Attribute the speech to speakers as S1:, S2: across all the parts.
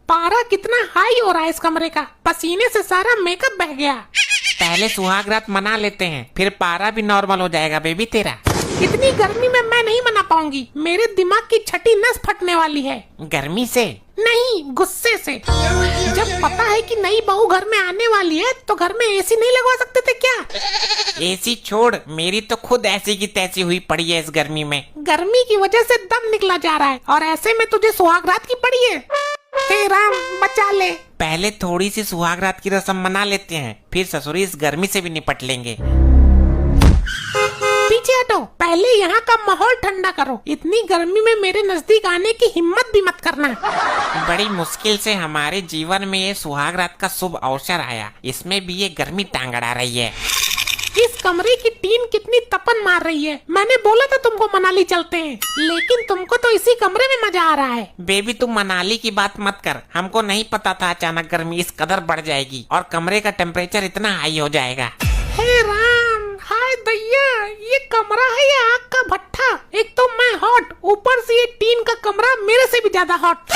S1: पारा कितना हाई हो रहा है इस कमरे का, पसीने से सारा मेकअप बह गया।
S2: पहले सुहाग रात मना लेते हैं, फिर पारा भी नॉर्मल हो जाएगा बेबी तेरा।
S1: इतनी गर्मी में मैं नहीं मना पाऊंगी, मेरे दिमाग की छठी नस फटने वाली है।
S2: गर्मी से
S1: नहीं, गुस्से से। जब पता है कि नई बहू घर में आने वाली है तो घर में एसी नहीं लगवा सकते थे क्या?
S2: एसी छोड़, मेरी तो खुद ऐसी की तैसी हुई पड़ी है इस गर्मी में।
S1: गर्मी की वजह से दम निकला जा रहा है और ऐसे में तुझे सुहाग रात की पड़ी है। हे राम बचा ले।
S2: पहले थोड़ी सी सुहाग रात की रस्म मना लेते हैं, फिर ससुरी इस गर्मी से भी निपट लेंगे।
S1: पीछे हटो, पहले यहाँ का माहौल ठंडा करो। इतनी गर्मी में मेरे नजदीक आने की हिम्मत भी मत करना।
S2: बड़ी मुश्किल से हमारे जीवन में ये सुहाग रात का शुभ अवसर आया, इसमें भी ये गर्मी टांग अड़ा रही है।
S1: इस कमरे की टीन कितनी तपन मार रही है। मैंने बोला था तुमको मनाली चलते हैं, लेकिन तुमको तो इसी कमरे में मजा आ रहा है।
S2: बेबी तू मनाली की बात मत कर, हमको नहीं पता था अचानक गर्मी इस कदर बढ़ जाएगी और कमरे का टेम्परेचर इतना हाई हो जाएगा।
S1: हे राम, हाय दैया, ये कमरा है या आग का भट्ठा? एक तो मैं हॉट, ऊपर से ये टीन का कमरा मेरे से भी ज्यादा हॉट।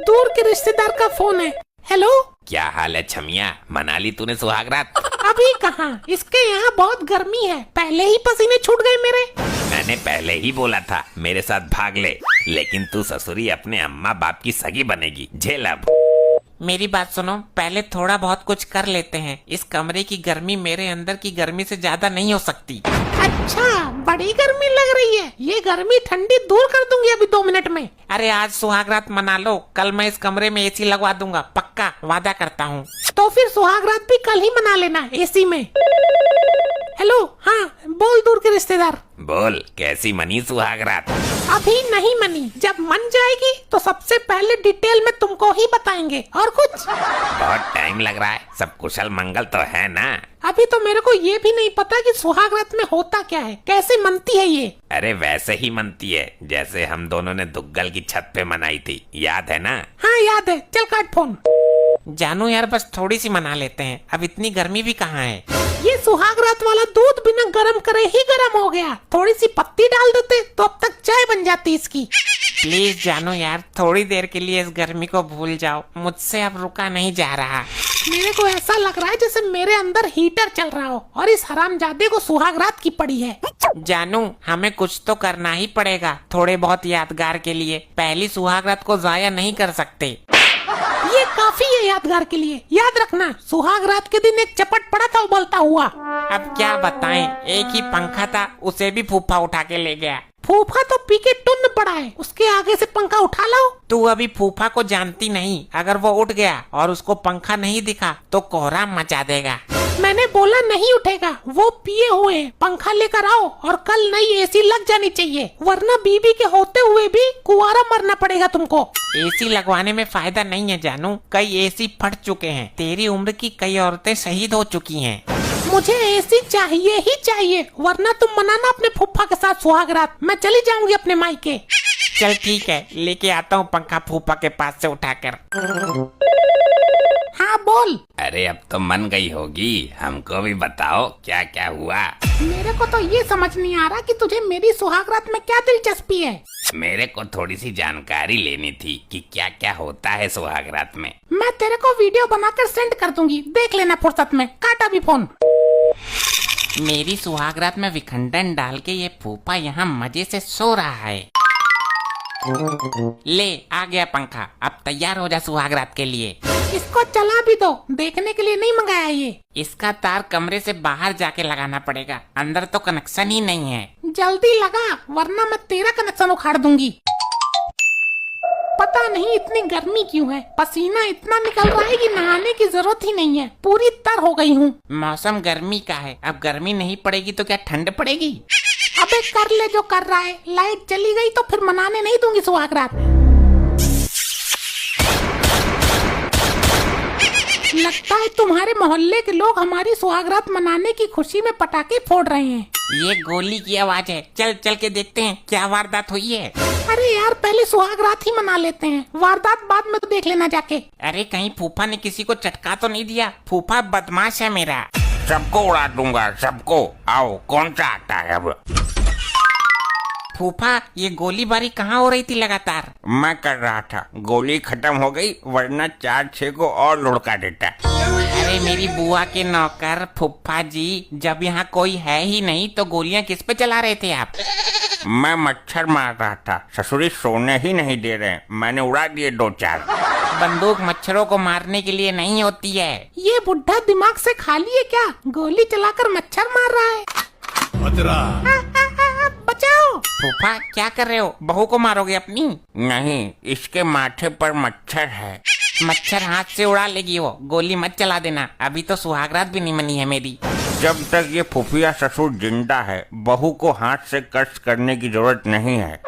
S1: दूर के रिश्तेदार का फोन है। हेलो,
S2: क्या हाल है छमिया, मना ली तूने सुहाग रात?
S1: अभी कहाँ, इसके यहाँ बहुत गर्मी है, पहले ही पसीने छूट गए मेरे।
S2: मैंने पहले ही बोला था मेरे साथ भाग ले, लेकिन तू ससुरी अपने अम्मा बाप की सगी बनेगी, झेल अब। मेरी बात सुनो, पहले थोड़ा बहुत कुछ कर लेते हैं। इस कमरे की गर्मी मेरे अंदर की गर्मी से ज्यादा नहीं हो सकती।
S1: अच्छा, बड़ी गर्मी लग रही है। ये गर्मी ठंडी दूर कर दूंगी अभी 2 मिनट में।
S2: अरे आज सुहाग रात मना लो, कल मैं इस कमरे में एसी लगवा दूंगा, पक्का वादा करता हूँ।
S1: तो फिर सुहाग रात भी कल ही मना लेना एसी में। हेलो, हाँ बोल दूर के रिश्तेदार।
S2: बोल, कैसी मनी सुहाग रात?
S1: अभी नहीं मनी, जब मन जाएगी तो सबसे पहले डिटेल में तुमको ही बताएंगे। और कुछ?
S2: बहुत टाइम लग रहा है, सब कुशल मंगल तो है ना?
S1: अभी तो मेरे को ये भी नहीं पता कि सुहाग रात में होता क्या है, कैसे मनती है ये।
S2: अरे वैसे ही मनती है जैसे हम दोनों ने दुग्गल की छत पे मनाई थी, याद है ना?
S1: हाँ याद है, चल काट फोन।
S2: जानू यार, बस थोड़ी सी मना लेते हैं, अब इतनी गर्मी भी कहाँ है।
S1: ये सुहाग रात वाला दूध बिना गरम करे ही गरम हो गया, थोड़ी सी पत्ती डाल देते तो अब तक चाय बन जाती इसकी।
S2: प्लीज जानू यार, थोड़ी देर के लिए इस गर्मी को भूल जाओ, मुझसे अब रुका नहीं जा रहा।
S1: मेरे को ऐसा लग रहा है जैसे मेरे अंदर हीटर चल रहा हो और इस हरामजादे को सुहाग रात की पड़ी है।
S2: जानू, हमें कुछ तो करना ही पड़ेगा थोड़े बहुत यादगार के लिए, पहली सुहाग रात को जाया नहीं कर सकते।
S1: ये काफी है यादगार के लिए, याद रखना सुहाग रात के दिन एक चपट पड़ा था उबलता हुआ।
S2: अब क्या बताएं, एक ही पंखा था, उसे भी फूफा उठा के ले गया।
S1: फूफा तो पी के टुन्न पड़ा है, उसके आगे से पंखा उठा लो।
S2: तू अभी फूफा को जानती नहीं, अगर वो उठ गया और उसको पंखा नहीं दिखा तो कोहराम मचा देगा।
S1: मैंने बोला नहीं उठेगा, वो पिए हुए हैं, पंखा लेकर आओ और कल नई एसी लग जानी चाहिए, वरना बीबी के होते हुए भी कुंवारा मरना पड़ेगा तुमको।
S2: एसी लगवाने में फायदा नहीं है जानू, कई एसी फट चुके हैं, तेरी उम्र की कई औरतें शहीद हो चुकी हैं।
S1: मुझे एसी चाहिए ही चाहिए, वरना तुम मनाना अपने फूफा के साथ सुहाग रात, मैं चली जाऊंगी अपने मायके।
S2: चल ठीक है, लेके आता हूँ पंखा फूफा के पास से उठाकर।
S1: हाँ बोल।
S2: अरे अब तो मन गई होगी, हमको भी बताओ क्या क्या हुआ।
S1: मेरे को तो ये समझ नहीं आ रहा कि तुझे मेरी सुहाग रात में क्या दिलचस्पी है।
S2: मेरे को थोड़ी सी जानकारी लेनी थी कि क्या क्या होता है सुहाग रात में।
S1: मैं तेरे को वीडियो बनाकर सेंड कर दूंगी, देख लेना फुर्सत में, काट अभी फोन।
S2: मेरी सुहाग रात में विखंडन डाल के ये फूफा यहाँ मजे से सो रहा है। ले आ गया पंखा, अब तैयार हो जा सुहाग रात के लिए।
S1: इसको चला भी दो, देखने के लिए नहीं मंगाया ये।
S2: इसका तार कमरे से बाहर जाके लगाना पड़ेगा, अंदर तो कनेक्शन ही नहीं है।
S1: जल्दी लगा, वरना मैं तेरा कनेक्शन उखाड़ दूंगी। पता नहीं इतनी गर्मी क्यों है, पसीना इतना निकल रहा है कि नहाने की जरूरत ही नहीं है, पूरी तर हो गई हूँ।
S2: मौसम गर्मी का है, अब गर्मी नहीं पड़ेगी तो क्या ठंड पड़ेगी?
S1: अबे कर ले जो कर रहा है, लाइट चली गई तो फिर मनाने नहीं दूंगी सुहाग रात। लगता है तुम्हारे मोहल्ले के लोग हमारी सुहाग रात मनाने की खुशी में पटाखे फोड़ रहे हैं।
S2: ये गोली की आवाज है, चल चल के देखते हैं क्या वारदात हुई है।
S1: अरे यार, पहले सुहाग रात ही मना लेते हैं, वारदात बाद में तो देख लेना जाके।
S2: अरे कहीं फूफा ने किसी को चटका तो नहीं दिया? फूफा बदमाश है मेरा, सबको उड़ा दूंगा सबको। आओ, कौन सा आता है अब? फूफा ये गोलीबारी कहाँ हो रही थी लगातार?
S3: मैं कर रहा था, गोली खत्म हो गई वरना 4-6 को और लुढ़का देता।
S2: अरे मेरी बुआ के नौकर फूफा जी, जब यहाँ कोई है ही नहीं तो गोलियां किस पे चला रहे थे आप?
S3: मैं मच्छर मार रहा था, ससुरी सोने ही नहीं दे रहे, मैंने उड़ा दिए 2-4।
S2: बंदूक मच्छरों को मारने के लिए नहीं होती है।
S1: ये बुढ़ा दिमाग से खाली है क्या? गोली चलाकर मच्छर मार रहा है। बचाओ।
S2: फूफा क्या कर रहे हो? बहू को मारोगे अपनी?
S3: नहीं, इसके माथे पर मच्छर है।
S2: मच्छर हाथ से उड़ा लेगी वो, गोली मत चला देना, अभी तो सुहागरात भी नहीं मनी है मेरी।
S3: जब तक ये फुफिया ससुर जिंदा है बहू को हाथ से कष्ट करने की जरूरत नहीं है।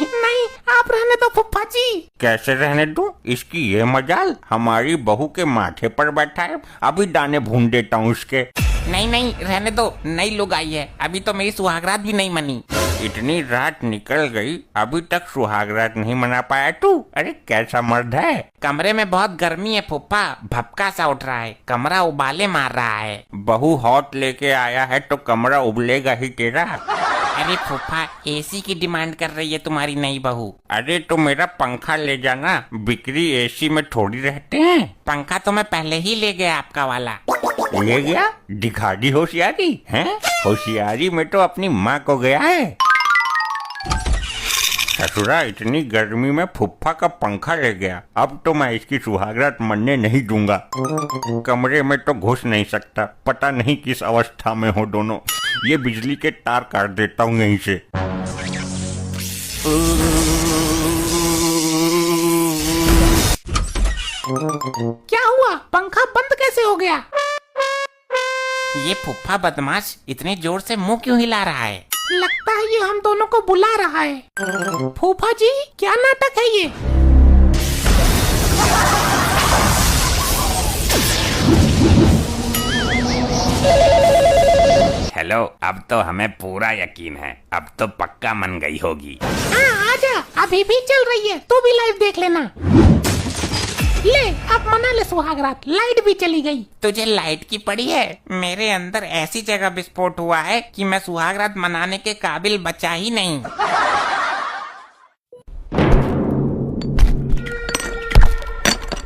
S1: नहीं, आप रहने दो फुफ्फा जी।
S3: कैसे रहने दूं? इसकी ये मजाल हमारी बहू के माथे पर बैठा है, अभी दाने भून देता हूँ उसके।
S2: नहीं नहीं रहने दो, नई लोग आई है, अभी तो मेरी सुहागरात भी नहीं मनी।
S3: इतनी रात निकल गई अभी तक सुहागरात नहीं मना पाया तू? अरे कैसा मर्द है।
S2: कमरे में बहुत गर्मी है फूफा, भपका सा उठ रहा है, कमरा उबाले मार रहा है।
S3: बहू हॉट लेके आया है तो कमरा उबलेगा ही तेरा।
S2: अरे फूफा एसी की डिमांड कर रही है तुम्हारी नई बहू।
S3: अरे तो मेरा पंखा ले जाना, बिक्री एसी में थोड़ी रहते हैं।
S2: पंखा तो मैं पहले ही ले गया आपका वाला।
S3: ले गया? दिखा दी होशियारी है। होशियारी में तो अपनी माँ को गया है। ससुरा इतनी गर्मी में फुफ्फा का पंखा ले गया, अब तो मैं इसकी सुहागरात मनने नहीं दूंगा। कमरे में तो घुस नहीं सकता, पता नहीं किस अवस्था में हो दोनों। ये बिजली के तार काट देता हूँ यहीं से।
S1: क्या हुआ? पंखा बंद कैसे हो गया?
S2: ये फुफ्फा बदमाश इतने जोर से मुंह क्यों हिला रहा है?
S1: लगता है ये हम दोनों को बुला रहा है। फूफा जी क्या नाटक है ये?
S2: हेलो, अब तो हमें पूरा यकीन है, अब तो पक्का मन गई होगी।
S1: हाँ आजा, अभी भी चल रही है, तू भी लाइव देख लेना। ले अब मना ले सुहागरात, लाइट भी चली गई।
S2: तुझे लाइट की पड़ी है? मेरे अंदर ऐसी जगह विस्फोट हुआ है कि मैं सुहागरात मनाने के काबिल बचा ही नहीं।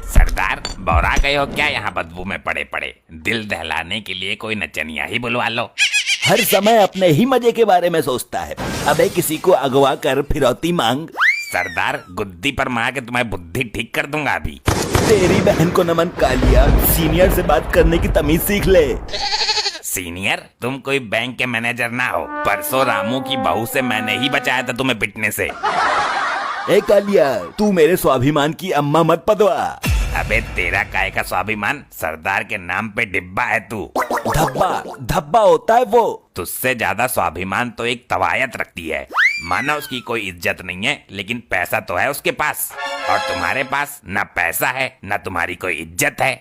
S2: सरदार बौरा गए हो क्या यहाँ बदबू में पड़े पड़े? दिल दहलाने के लिए कोई नचनिया ही बुलवा लो।
S4: हर समय अपने ही मजे के बारे में सोचता है। अबे किसी को अगवा कर फिरौती मांग।
S2: सरदार गुद्दी पर मार के तुम्हारी बुद्धि ठीक कर दूंगा अभी।
S4: तेरी बहन को नमन कालिया, सीनियर से बात करने की तमीज सीख ले।
S2: सीनियर? तुम कोई बैंक के मैनेजर ना हो, परसों रामू की बहू से मैंने ही बचाया था तुम्हें पिटने से।
S4: ए कालिया, तू मेरे स्वाभिमान की अम्मा मत पदवा।
S2: अबे तेरा काय का स्वाभिमान? सरदार के नाम पे डिब्बा है तू।
S4: धब्बा धब्बा होता है वो।
S2: तुझसे ज्यादा स्वाभिमान तो एक तवायत रखती है। माना उसकी कोई इज्जत नहीं है, लेकिन पैसा तो है उसके पास, और तुम्हारे पास ना पैसा है ना तुम्हारी कोई इज्जत है।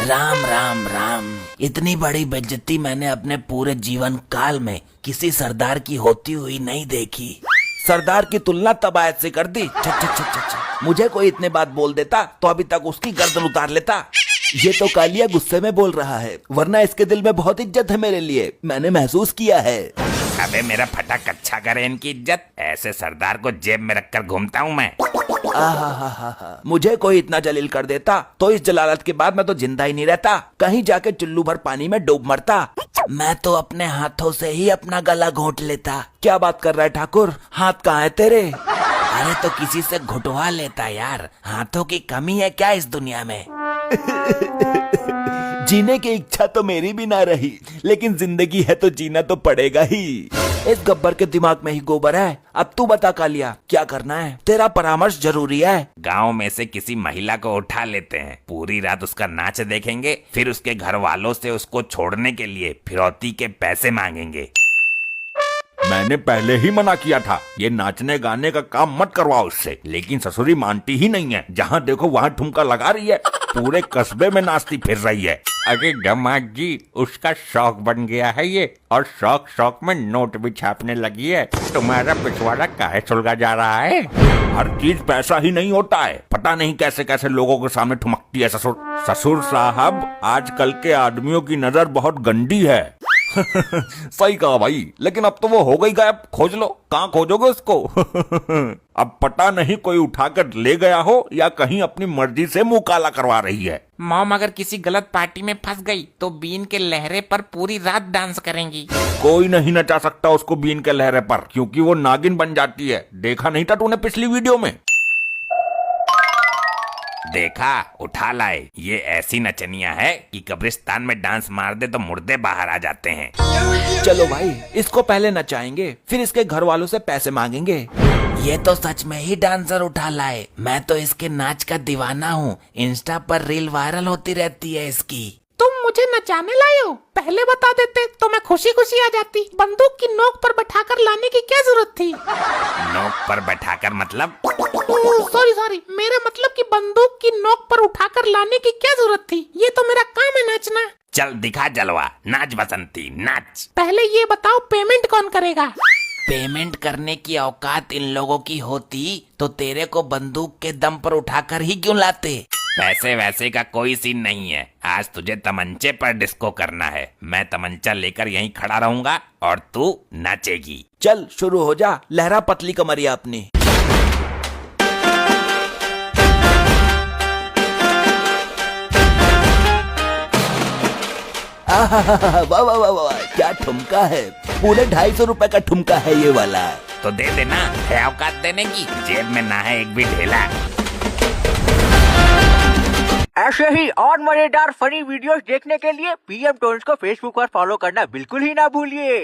S4: राम राम राम, इतनी बड़ी बेइज्जती मैंने अपने पूरे जीवन काल में किसी सरदार की होती हुई नहीं देखी। सरदार की तुलना तबायत से कर दी। मुझे कोई इतने बात बोल देता तो अभी तक उसकी गर्दन उतार लेता। ये तो कालिया गुस्से में बोल रहा है, वरना इसके दिल में बहुत इज्जत है मेरे लिए, मैंने महसूस किया है।
S2: अबे मेरा फटा कच्चा करे इनकी इज्जत, ऐसे सरदार को जेब में रखकर घूमता हूँ मैं।
S4: मुझे कोई इतना जलील कर देता तो इस जलालत के बाद मैं तो जिंदा ही नहीं रहता, कहीं जाके चुल्लू भर पानी में डूब मरता। मैं तो अपने हाथों से ही अपना गला घोंट लेता। क्या बात कर रहा है ठाकुर, हाथ कहाँ है तेरे? अरे तो किसी से घुटवा लेता यार, हाथों की कमी है क्या इस दुनिया में? जीने की इच्छा तो मेरी भी ना रही, लेकिन जिंदगी है तो जीना तो पड़ेगा ही। इस गब्बर के दिमाग में ही गोबर है। अब तू बता कालिया, क्या करना है? तेरा परामर्श जरूरी है।
S2: गांव में से किसी महिला को उठा लेते हैं, पूरी रात उसका नाच देखेंगे, फिर उसके घर वालों से उसको छोड़ने के लिए फिरौती के पैसे मांगेंगे।
S3: मैंने पहले ही मना किया था, ये नाचने गाने का काम मत करवाओ उससे, लेकिन ससुरी मानती ही नहीं है। जहाँ देखो वहाँ ठुमका लगा रही है, पूरे कस्बे में नाचती फिर रही है। अरे दामाद जी, उसका शौक बन गया है ये, और शौक शौक में नोट भी छापने लगी है। तुम्हारा पिछवाड़ा काहे सुलगा जा रहा है? हर चीज पैसा ही नहीं होता है, पता नहीं कैसे कैसे लोगों के सामने ठुमकती है ससुर। ससुर साहब, आजकल के आदमियों की नजर बहुत गंदी है। सही कहा भाई, लेकिन अब तो वो हो गई गायब। खोज लो, कहाँ खोजोगे उसको? अब पता नहीं कोई उठाकर ले गया हो या कहीं अपनी मर्जी से मुंह काला करवा रही है।
S2: मॉम अगर किसी गलत पार्टी में फंस गई तो बीन के लहरे पर पूरी रात डांस करेंगी।
S3: कोई नहीं नचा सकता उसको बीन के लहरे पर, क्योंकि वो नागिन बन जाती है। देखा नहीं था तूने पिछली वीडियो में?
S2: देखा, उठा लाए। ये ऐसी नचनिया है कि कब्रिस्तान में डांस मार दे तो मुर्दे बाहर आ जाते हैं।
S4: चलो भाई, इसको पहले नचाएंगे, फिर इसके घर वालों से पैसे मांगेंगे। ये तो सच में ही डांसर उठा लाए। मैं तो इसके नाच का दीवाना हूँ। इंस्टा पर रील वायरल होती रहती है इसकी।
S1: तुम मुझे नचाने लाए हो? पहले बता देते तो मैं खुशी खुशी आ जाती। बंदूक की नोक पर बैठाकर लाने की क्या जरूरत थी?
S2: नोक पर बैठाकर मतलब?
S1: सॉरी, मेरा मतलब कि बंदूक की नोक पर उठाकर लाने की क्या जरूरत थी? ये तो मेरा काम है नाचना।
S2: चल दिखा जलवा, नाच बसंती नाच।
S1: पहले ये बताओ पेमेंट कौन करेगा?
S4: पेमेंट करने की औकात इन लोगों की होती तो तेरे को बंदूक के दम पर उठाकर ही क्यों लाते?
S2: पैसे वैसे का कोई सीन नहीं है। आज तुझे तमंचे पर डिस्को करना है। मैं तमंचा लेकर यहीं खड़ा रहूंगा और तू नाचेगी।
S4: चल शुरू हो जा, लहरा पतली कमरिया अपनी। वाह वाह वाह वाह, क्या ठुमका है। पूरे 250 रुपए का ठुमका है ये वाला।
S2: तो दे देना, है औकात देने की? जेब में ना है एक भी ढेला।
S5: ऐसे ही और मजेदार फनी वीडियोस देखने के लिए पीएम टोन्स को फेसबुक पर फॉलो करना बिल्कुल ही ना भूलिए।